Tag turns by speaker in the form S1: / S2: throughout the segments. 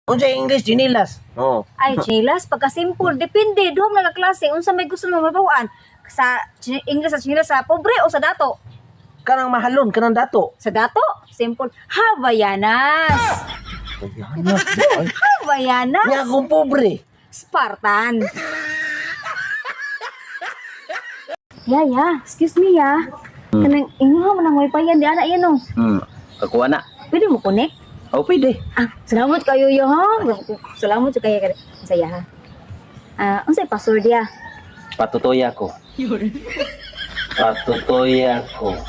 S1: Unsa English chinilas? Oh.
S2: Ay, chilas, pagka simple, depende. Duhom na klase, unsa may gusto mo mabawaan. Sa English sa chilas, sa pobre o sa dato?
S1: Kanang mahalon, kanang dato.
S2: Sa dato, simple. Havayanas. Havayanas.
S1: Nga akong pobre.
S2: Spartan. Excuse me ya. Kanang inyo mo nang wifi yan, di ana yan oh.
S3: Kakuha na.
S2: Pwede mo connect?
S3: Oh, pwede.
S2: Salamat kayo ya ha. Salamat sa kaya saya ha. Unsay password ya?
S3: Patutoy ako. Patutoy ako.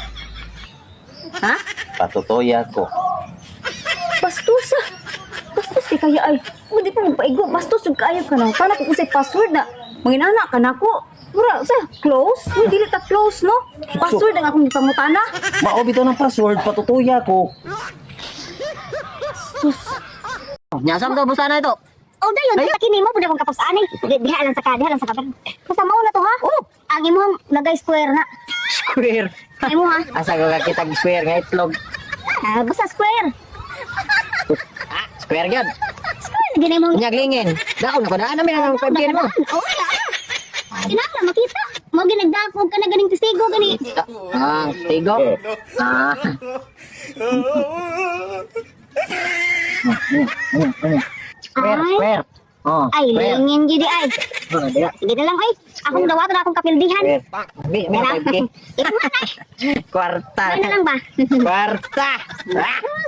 S2: Ha?
S3: Patutoy ako.
S2: Bastos ah. Bastos kay kaya ay. Hindi pa magpaigo. Bastos yung kaya ka na. Paano kung unsay password na? Manginana ka na ko. Mura, sa close? Uy, dili ta close, no? Password ang akong pangutana.
S1: Mao bitaw ng password, patutoy ako.
S4: Nyasam to busa na ito.
S5: Oh, dayon, kini mo pud akong kapasaan eh. Diha lang sa kape. Basta mao na to ha. Oh, ang imong lagay square na.
S4: Square.
S5: Ay mo ha.
S4: Asa ko kakitag square nga itlog.
S5: Basta square.
S4: Square gyud.
S5: Square na gini mo.
S4: Nyaglingin. Dako na ko na namin ang 5 mo.
S5: Oh, kinala makita. Mo ginagdako ka na ganing testigo gani.
S4: Tigo. Square. Oh.
S5: Ay, lingin gidi ay. Sige na lang ay. Akong dawat na akong kapildihan.
S4: May 5K.
S5: Ikaw na.
S4: Kwarta.
S5: May na lang ba?
S4: Kwarta.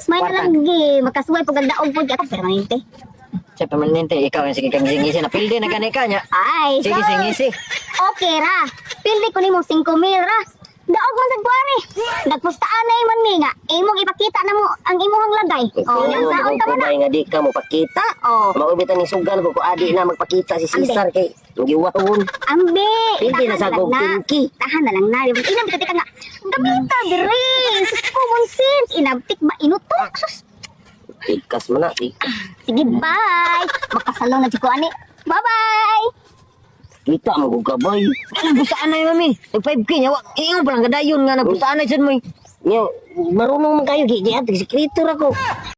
S5: May na lang gi. Makasuway pag daog po ako permanente.
S4: Sa permanente, ikaw yung sige kang singisi na pildi na gani ka niya.
S5: Ay,
S4: Sige, singisi.
S5: Okay ra. Pildi ko nimo 5,000 ra. Daog man sad kuare. Nagpustaan na man ni nga. Imong ipakita na mo ang imong lagay. Oh, yan saon ka man.
S4: nga di ka mo pakita.
S5: Oh,
S4: Maubitan ni sugal ko adi na magpakita si Cesar kay giwaton.
S5: ambi.
S4: Pildi na sa
S5: Tahan lang na.
S4: pinky.
S5: Tahan na lang na. Ina bitaw ka nga. Gabita dire. Sus, common sense. Inabtik ba inutok? Sus.
S4: Ikas mo na. Ikas.
S5: Sige, bye. Makasalong na si ani. Bye-bye.
S4: Kita mo kong kabay. Alam, bustaan na yun, mami. Nag-5K niya. Iyon palang gadayon nga na bustaan na yun mo. Marunong man kayo. Giat, sekretor ako.